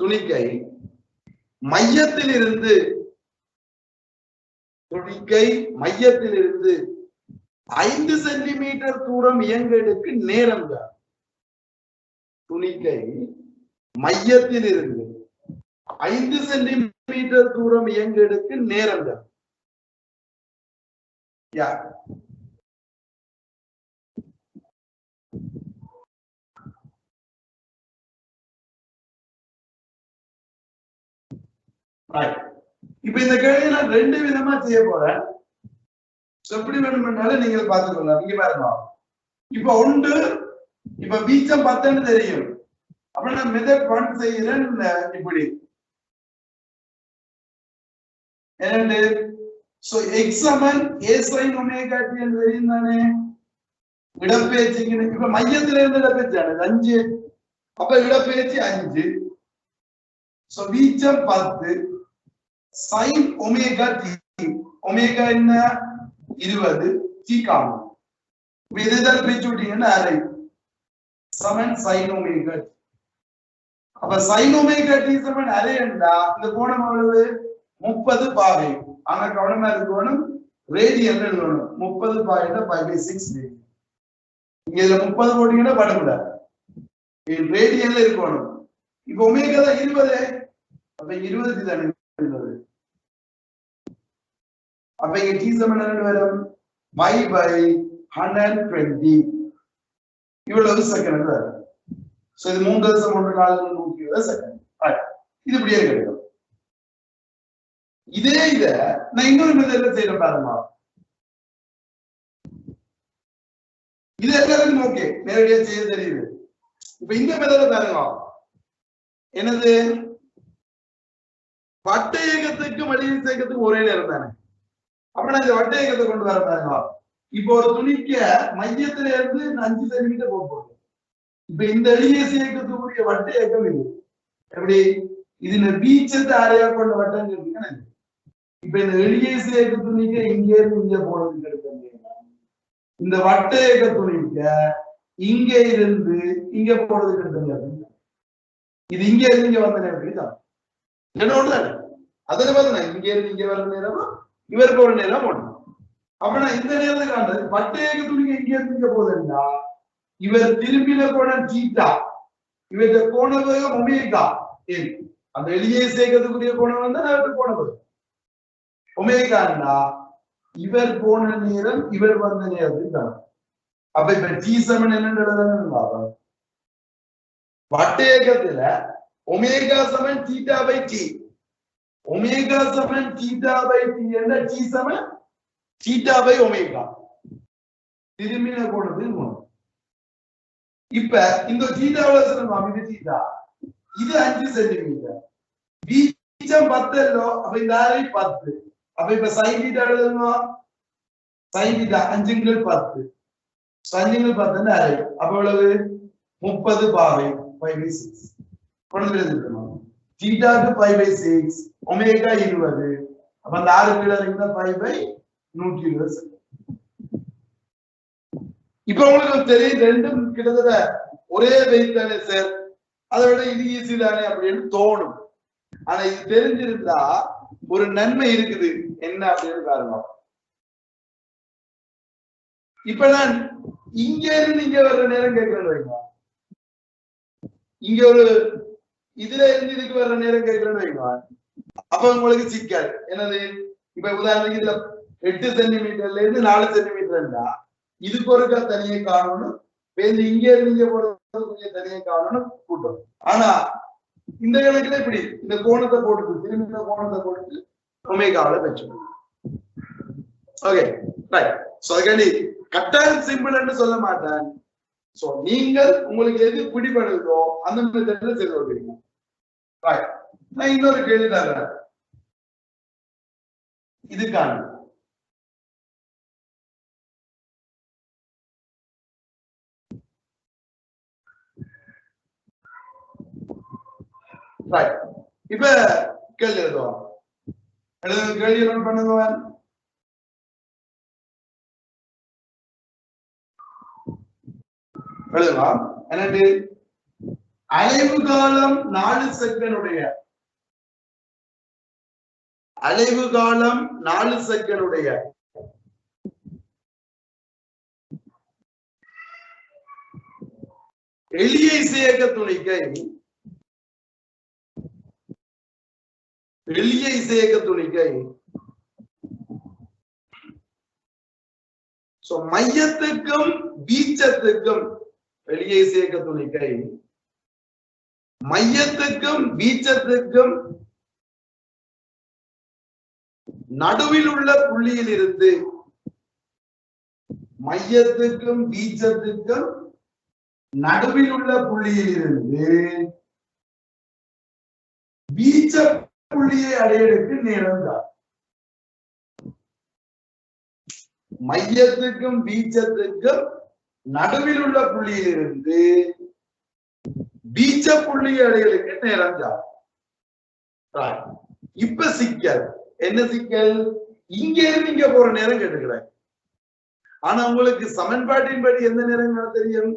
துணிக்கை மையத்திலிருந்து 5 சென்டிமீட்டர் தூரம் இயங்குவதற்கு நேரம் தான். துணிக்கை மையத்திலிருந்து 5 சென்டிமீட்டர் தூரம் இயங்குவதற்கு நேரம் தான். யார்? இப்ப இந்த கேள்வியை நான் 2 விதமா செய்ய போறேன். எப்படி வேணும்னாலும் நீங்கள் பார்த்துக்கொள்ளலாம். நீங்க பாருங்க, இப்ப ஒன்று, இப்ப வீச்சம் 10 தெரியும். அப்ப நான் மெத்தட் 1 செய்யறேன். இப்படி என்னண்டு, சோ x சமன் a sin omega t என்று தெரியும் தானே. இடப்பெயர்ச்சி இப்ப மையத்துல இருந்து இடப்பெயர்ச்சி 5. அப்ப இடப்பெயர்ச்சி 5. சோ வீச்சம் 10 sin omega t. ஒமேகா என்ன? 20. t காணும். இதுதான் பிரிச்சு விட்டீங்கன்னா அரை சமன் sin omega t. அப்ப sin omega t சமன் அரை என்றா இந்த கோணம் எவ்வளவு? 30 பாகை. ஆனா கவனமா இருக்கணும், ரேடியன் எழுதணும். 30 பாகைனா 5/6. இங்க இதுல 30 போட்டீங்கன்னா படக்கூடாது, ரேடியன்ல இருக்கணும். இப்ப ஒமேகா தான் 20. அப்ப 20 தானே எழுதுறது. அப்ப இங்க t சமன் என்ன வரும்? 5/120. இவ்வளவு செகண்ட் வரும். சோ இது 3.14 செகண்ட். இது இப்படியே கிடைக்கும். இத நான் இன்னொரு மெத்தட்ல செய்யறேன் பாருங்க. இது எல்லாருக்கும் ஓகே, நேரடியா செய்ய தெரியுது. இப்ப இந்த மெத்தட்ல பாருங்க, என்னது? வட்ட இயக்கத்துக்கும் வடிவ இயக்கத்துக்கும் ஒரே நேரம் தானே. அப்ப நான் இந்த வட்ட இயக்கத்தை கொண்டு வர பாருங்க. இப்ப ஒரு துணிக்க மையத்துல இருந்து 5 சென்டிமீட்டர் போகுது. இப்ப இந்த எளியேசி இயக்கத்துக்குரிய வட்ட இயக்கம் இது எப்படி? இதுல வீச்சத்தை அறையா கொண்ட வட்டம் கேட்டீங்கன்னா, இப்ப இந்த எளியேசி இயக்க துணிக்க இங்க இருந்து இங்க போனது கிடைக்கும். இந்த வட்ட இயக்க துணிக்க இங்க இருந்து இங்க போனது கிடைக்கும். இது இங்க இருந்து இங்க வந்த நேரம் தான் என்னோட தானே. அதுல பாருங்க, இங்க இருந்து இங்க வர நேரம் இவருக்கு ஒரு நேரம் ஒண்ணு. அப்ப நான் இந்த நேரத்துக்கு காண்றது வட்ட இயக்க துணிக்க இங்க இருந்து இங்க போகுதுன்னா, இவர் திரும்பின கோணம் தீட்டா, இவருடைய கோண வேகம் ஒமேகா. அந்த எளிய சேர்க்கறதுக்குரிய கோணம் வந்து அவருக்கு கோண வேகம் ஒமேகான்னா, இவர் போன நேரம் இவர் வந்த நேரத்துக்கு காணும். அப்ப இப்ப டி சமன் என்னன்னு வட்ட இயக்கத்துல ஒமேகா சமன் தீட்டா பை டி. ஒமேகா சமன் தீட்டா பை டி என்ற டி சமன் தீட்டா பை ஒமேகா திரும்பின கோணத்து கோணம். இப்ப இந்த தீட்டாவில சொல்லலாம், இது தீட்டா, இது 5 சென்டிமீட்டர், வீச்சம் 10 இல்லோ, அப்ப இந்த 10. அப்ப இப்ப சைன் தீட்டா எழுதணுமா? சைன் தீட்டா 5×10, 5×10 அப்ப எவ்வளவு? 30 பாகை 5/6 கொண்டு எழுதிக்கணும். தீட்டாக்கு 5/6, ஒமேகா 20, அப்ப அந்த 6 கீழே இருந்தா 5/120. இப்ப உங்களுக்கு தெரியும் ரெண்டும் கிட்டத்தட்ட ஒரே வெயிட் தானே சார், அதை விட இது ஈஸி தானே அப்படின்னு தோணும். ஆனா இது தெரிஞ்சிருந்தா ஒரு நன்மை இருக்குது, என்ன அப்படின்னு பாருங்க. இப்ப நான் இங்க இருந்து இங்க வர்ற நேரம் கேட்கிறேன்னு வைங்க, இங்க ஒரு இதுல இருந்து இதுக்கு வர்ற நேரம் கேட்கிறேன்னு வைங்க, அப்ப உங்களுக்கு சிக்கல் என்னது? இப்ப உதாரணத்துக்கு இதுல 8 சென்டிமீட்டர்ல இருந்து 4 சென்டிமீட்டர் இருந்தா இதுக்கு ஒருக்கா தனியை காணணும், இங்க இருந்து இங்க போறது கொஞ்சம் தனியை காணணும் கூட்டம். ஆனா இந்த கணக்குல இப்படி இந்த கோணத்தை போட்டு திரும்பி இந்த கோணத்தை போட்டு ஒமேகாவில வச்சுக்கணும். Okay right. சோ அதுக்காண்டி கட்டாயம் சிம்பிள்னு சொல்ல மாட்டேன். சோ நீங்கள் உங்களுக்கு எது பிடிபடுதோ அந்த மெத்தட்ல செய்து கொள்வீங்க. ரைட். நான் இன்னொரு கேள்வி தரேன் இதுக்கான. இப்ப கேள்வி எழுதுவோம். கேள்வி நோட் பண்ணுங்க. எழுதலாம். என்னது? அலைவு காலம் 4 செகண்டுடைய, அலைவு காலம் 4 செகண்டுடைய எளிய இசையக துணிக்கை, எளிய இசையக துணிக்கை மையத்துக்கும் வீச்சத்துக்கும், எளிய இசையக துணிக்கை மையத்துக்கும் வீச்சத்துக்கும் நடுவில் உள்ள புள்ளியில் இருந்து, மையத்துக்கும் வீச்சத்துக்கும் நடுவில் உள்ள புள்ளியில் இருந்து வீச்ச புள்ளியை அடையறதுக்கு நேரம் தான். மையத்துக்கும் வீச்சத்துக்கும் நடுவில் உள்ள புள்ளியில் இருந்து வீச்ச புள்ளியை அடையறதுக்கு நேரம் தான். இப்ப சிக்கல் என்ன? சிக்கல் இங்க இருந்து இங்க போற நேரம் கேட்டுக்கிறேன். ஆனா உங்களுக்கு சமன்பாட்டின் படி எந்த நேரம் தெரியும்?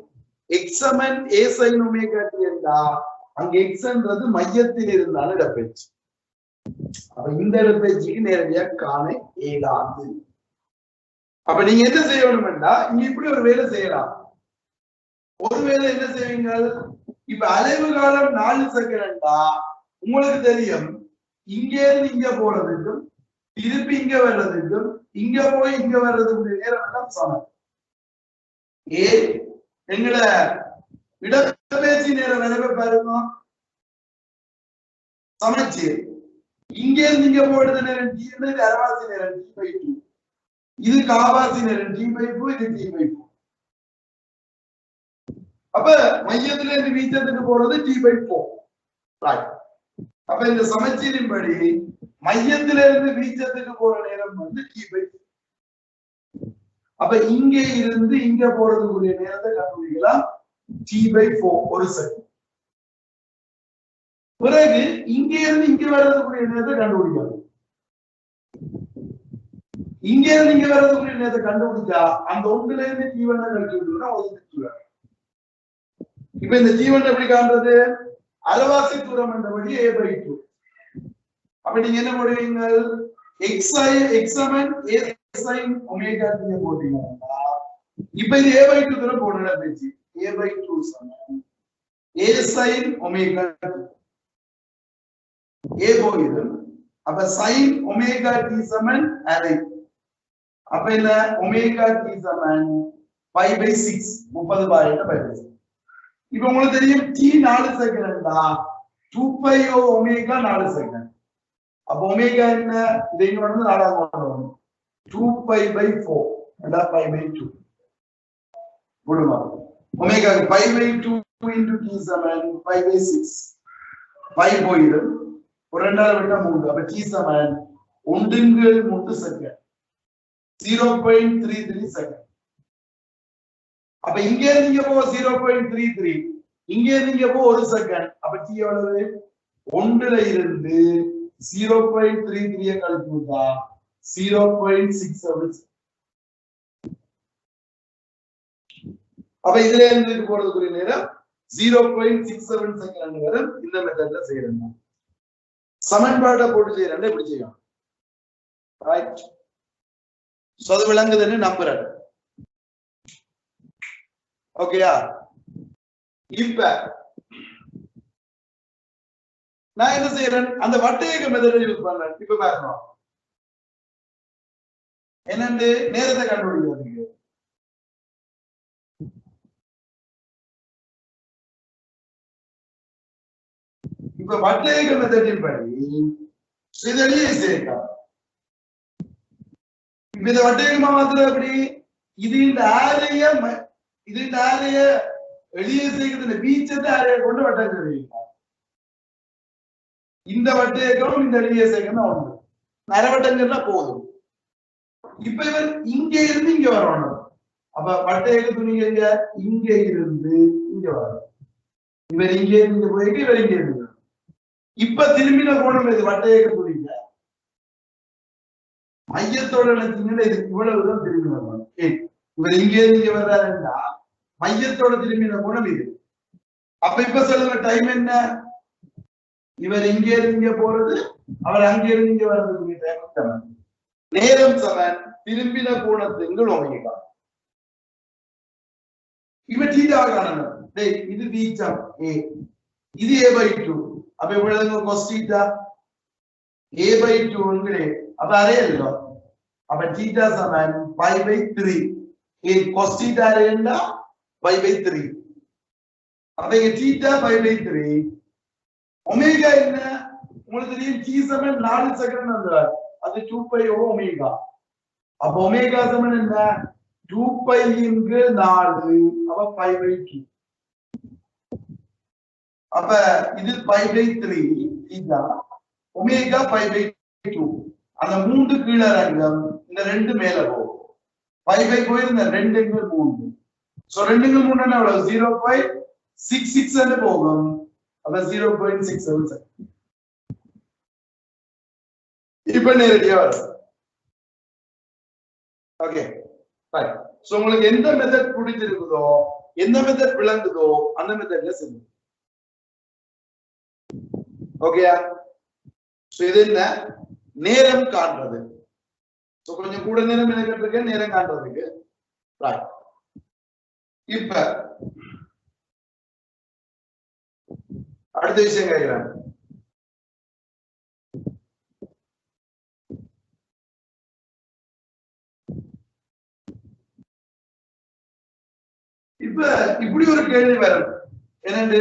எக்ஸமன் ஏ சைன் ஒமேகா டி என்றா அங்க எக்ஸ்ன்றது மையத்தில் இருந்தாலும் இடப்பெயர்ச்சி. அப்ப இந்த இடப்பெயர்ச்சிக்கு நேரடியா காண இயலாது. அப்ப நீங்க என்ன செய்யணும்னா இங்க இப்படி ஒரு வேலை செய்யலாம். ஒரு வேலை என்ன செய்வீங்க? இப்ப அலைவு காலம் 4 செகண்டா உங்களுக்கு தெரியும், இங்க இருந்து இங்க போறதுக்கும் திருப்பி இங்க வர்றதுக்கும் இங்க போய் இங்க வர்றதுக்கு நேரம் எல்லாம் சமம். எங்கட இடப்பெயர்ச்சி நேரம் நினைவு பாருங்க, சமச்சீர். இங்க இருந்து இங்க போடுறது நேரம் டி என்பது அரைவாசி நேரம் T/2, இது காவாசி நேரம் T/4, இது T/4. அப்ப மையத்துல இருந்து வீச்சத்துக்கு போறது T/4. அப்ப இந்த சமச்சீரின் படி மையத்தில இருந்து வீச்சத்துக்கு போற நேரம் வந்து T/4. அப்ப இங்க இருந்து இங்க போறதுக்குரிய நேரத்தை கண்டுபிடிக்கலாம், T/4 ஒரு செகண்ட். பிறகு இங்க இருந்து இங்க வர்றதுக்குரிய நேரத்தை கண்டுபிடிக்கலாம். இங்க இருந்து இங்க வர்றதுக்குரிய நேரத்தை கண்டுபிடிச்சா அந்த ஒன்றுல இருந்து T1 கழிச்சுனா ஒதுக்கிடுவாங்க. இப்ப இந்த T1 எப்படி காண்றது? அரைவாசி தூரம் என்றபடி A/2. அப்ப நீங்க என்ன போடுவீங்க? xn a sin omega t போட்டீங்கன்னா இப்ப இது A/2 தூரம் போடுறதா பேச்சு. A/2 சமம் a sin omega a போயிடும். அப்ப sin omega t சமம் அரை. அப்ப என்ன? omega t சமம் 5/6, 30/6. இப்ப உங்களுக்கு தெரியும் t 4 செகண்ட்னா 2π omega 4 செகண்ட். அப்ப ஒமேகா என்ன? இதை இங்க வந்து 4 ஆகும். 2 pi by 4 and pi by 2 போடுமா omega pi by 2 into t சமன் pi by 6 pi போயிடும் ஒரு ரெண்டாவது விட்டா 3 அப்ப t சமன் 1/3 செகண்ட் 0.33 செகண்ட் அப்ப இங்க நீங்க போ 0.33 இங்க நீங்க போ 1 செகண்ட் அப்ப t எவ்வளவு 1ல இருந்து 0.33 கழிச்சுட்டா 0.67 அப்ப இதுல இருந்து போறதுக்குரிய நேரம் 0.67 செகண்ட் வரை இந்த மெத்தட்ல செய்யணும் சமன்பாட்டை போட்டு செய்யறேன் இப்படி செய்யணும் ரைட் சோ அது விளங்குதுன்னு நம்புறேன் ஓகேயா இப்ப நான் என்ன செய்யறேன் அந்த வட்டையக மெத்தடை யூஸ் பண்றேன் இப்ப பார்க்கணும் என்னன்னு நேரத்தை கண்டுபிடிக்கிறதுக்கு இப்ப வட்டையக மெத்தடின் படி இதழியை சேர்க்கலாம் இப்ப இந்த வட்டையகமா மாத்திரம் எப்படி இது இந்த ஆலைய வெளியே சேர்க்கிற பீச்சத்தை ஆலையை கொண்டு வட்டம் தெரிவிக்கலாம் இந்த வட்டையகம் இந்த எளிய சேர்க்கணும் ஒண்ணு நரவட்டங்கன்னா போதும் இப்ப இவர் இங்க இருந்து இங்க வரணும் அப்ப வட்டையக துணிங்க இங்க இருந்து இங்க வரணும் இவர் இங்க இருந்து போயிட்டு இவர் இங்க இருந்து இப்ப திரும்பின கோணம் இது வட்டையக துணிங்க மையத்தோட நினைச்சீங்கன்னா இது இவ்வளவுதான் திரும்பி வரணும் இவர் இங்க இருந்து இங்க வர்றாருன்னா மையத்தோட திரும்பின கோணம் இது அப்ப இப்ப சொல்லுங்க டைம் என்ன இவர் இங்கே இருந்து போறது அவர் அங்கே இருந்து இங்க வர்றதுக்கு நேரம் சமன் திரும்பின கோணத்துங்கள் ஒமேகா இவன் தீட்டாவை காணணும் இது வீச்சம் a இது a/2 அப்ப இவ்வளவு cos θ a/2 அப்ப அரையല്ലോ அப்ப θ சமன் π/3 cos θ அரையண்டா π/3 அப்ப இங்க θ π/3 ஒமேகா என்ன உங்களுக்கு தெரியும் t சமன் 4 செகண்ட் வந்தார் அது 2 π ஒமேகா அப்ப ஒமேகா சமன் என்ன 2 π இங்கு 4 அப்ப π/2 அப்ப இது π/3 θ ஒமேகா π/2 அந்த 3 கீழ ரங்கம் இந்த 2 மேல போகும் π/2 போயிருந்த 2 இங்கு 3 சோ 2 இங்கு 3 என்ன எவ்வளவு 0.66 ன்னு போகும் அப்ப 0.67 இப்ப நேரடியா வரும் ஓகே ரைட் சோ உங்களுக்கு எந்த மெத்தட் பிடிச்சிருக்குதோ எந்த மெத்தட் விளங்குதோ அந்த மெத்தட்ல செய்யுங்க ஓகேயா சோ இது என்ன நேரம் காண்றது சோ கொஞ்சம் கூட நேரம் எடுக்கிறதுக்கு நேரம் காண்றதுக்கு ரைட் இப்ப அடுத்த விஷயம் கேட்கிறேன் இப்ப இப்படி ஒரு கேள்வி வரும் என்னண்டு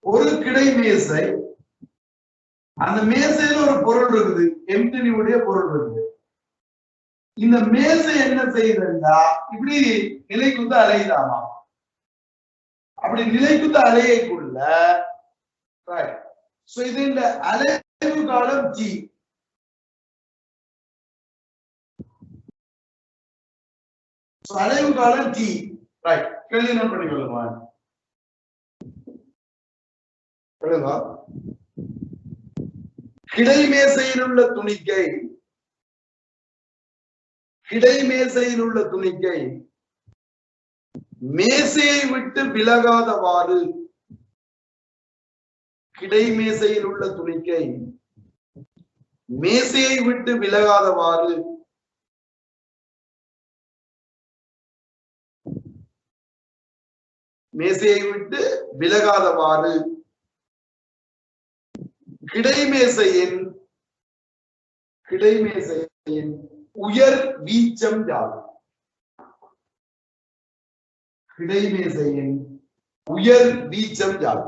ஒரு கிடை மேசை அந்த மேசையில ஒரு பொருள் இருக்குது எம்டினியுடைய பொருள் இருக்குது இந்த மேசை என்ன செய்யுதுன்னா இப்படி நிலைக்குத்த அலையுதாமா அப்படி நிலைக்குத்த அலையக்குள்ள இது இந்த அலைவு காலம் T அலைவு காலம் T ரைட் கேள்வி நோட் பண்ணிக்கொள்ளுமா கிடைமேசையில் உள்ள துணிக்கை மேசையை விட்டு விலகாதவாறு கிடைமேசையில் உள்ள துணிக்கை மேசையை விட்டு விலகாதவாறு மேசையை விட்டு விலகாதவாறு கிடைமேசையின் உயர் வீச்சம் யாரு கிடைமேசையின் உயர் வீச்சம் யாரு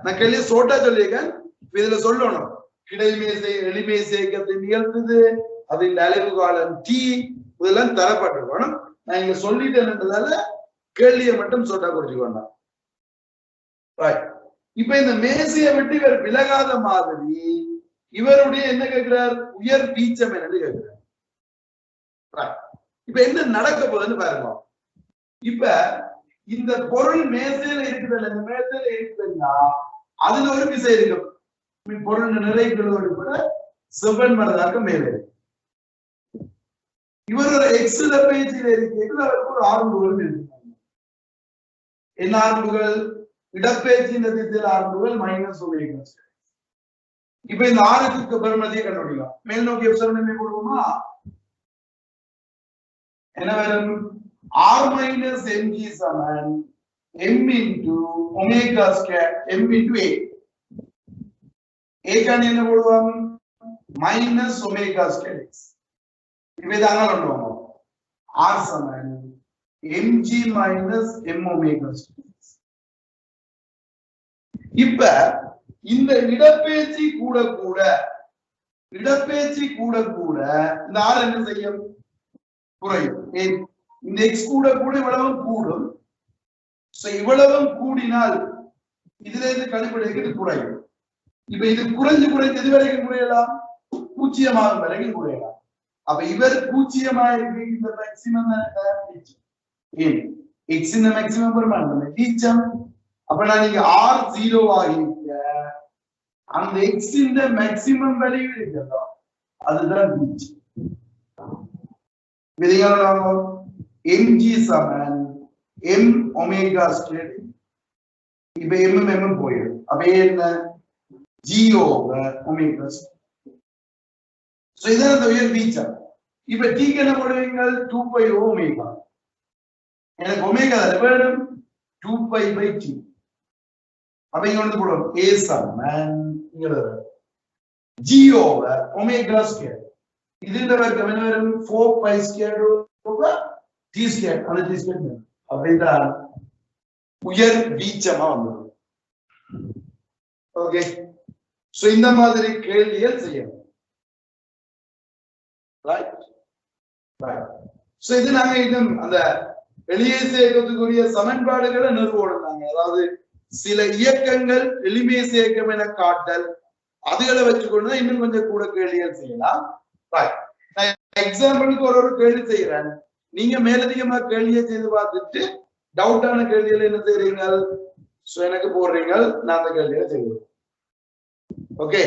நான் கேள்வி சோட்டா சொல்லியிருக்கேன் இதுல சொல்லணும் கிடைமேசை எளிமேசை நிகழ்ந்தது அது இந்த அலைவு காலம் டி இதெல்லாம் தரப்பட்டிருக்கணும். நான் இங்க சொல்லிட்டேன்றதால கேள்வியை மட்டும் சொன்னா குறிச்சுக்கோண்டா. இப்ப இந்த மேசையை விட்டு இவர் விலகாத மாதிரி இவருடைய என்ன கேட்கிறார், உயர் வீச்சம் என்று கேட்கிறார். இப்ப என்ன நடக்க போகுதுன்னு பாருங்க. இப்ப இந்த பொருள் மேசையில இருக்குதுல்ல, இந்த மேசையில இருக்குதுன்னா அதுல ஒரு விசை இருக்கும். பொருள் நிறைவேறுவதோடு கூட செவ்வன் மனதாக மேலே இவர் ஒரு எக்ஸில பேஜில் இருக்கிறது. அவருக்கு ஒரு ஆரம்புகள் இருக்காங்க. என்ன ஆரம்புகள்? இடப்பேச்சின் திசையில் ஆரம்புகள் மைனஸ் ஒமேகா. இப்ப இந்த ஆறுக்கு பெருமதியை கண்டுபிடிக்கலாம். மேல் நோக்கி எப்சிலன் போடுவோமா? என்ன வரும்? r minus mg Saman m into omega square m into a. a கான என்ன போடுவோம்? minus omega square x. இப்ப இத அங்க கொண்டு வாங்க. r சமன் mg minus m omega square x. இப்ப இந்த இடப்பெயர்ச்சி கூட கூட இந்த r என்ன செய்யும்? குறையும். இந்த x கூட கூட இவ்வளவு கூடும். இவ்வளவும் கூடினால் இதுல இருந்து கழிப்படைக்கு குறையும். இப்ப இது குறைஞ்சு எது வரைக்கும் குறையலாம்? 0 ஆகும் வரைக்கும் குறையலாம். அப்ப இவர் 0 இருக்கு. இந்த மேக்ஸிமம் x இந்த மேக்ஸிமம் பெருமானம் வீச்சம். அப்ப நான் இங்க r 0 ஆகிருக்க அந்த x இந்த மேக்ஸிமம் வேல்யூ இருக்குதோ அதுதான் வீச்சம். mg சமன் m omega squared. இப்ப m போயிடும். அப்ப என்ன? g over omega squared. So இதான் அந்த உயர் வீச்சம். இப்ப t க்கு என்ன போடுவீங்க? 2 pi omega. எனக்கு omega வேணும் 2 pi by t. அப்ப இங்க வந்து போடுவோம் a சமன் இங்க g over omega squared. இதுல வர்க்கம் என்ன வரும்? 4 pi squared over t squared. அது t squared. அப்படிதான் உயர் வீச்சமா வந்துடும். ஓகே. சோ இந்த மாதிரி கேள்விகள் செய்யணும். Right right. சோ இது நாங்க இன்னும் அந்த எளிய சேர்க்கத்துக்குரிய சமன்பாடுகளை நிறுவனம். அதாவது சில இயக்கங்கள் எளிமையை சேர்க்கம் என காட்டல், அதுகளை வச்சுக்கொண்டு இன்னும் கொஞ்சம் கூட கேள்விகள் செய்யலாம். எக்ஸாம்பிளுக்கு ஒரு கேள்வி செய்யறேன். நீங்க மேலதிகமா கேள்வியை செய்து பார்த்துட்டு டவுட்டான கேள்விகள் என்ன செய்றீங்க? எனக்கு போடுறீங்க, நான் அந்த கேள்வியை செய்வேன். ஓகே.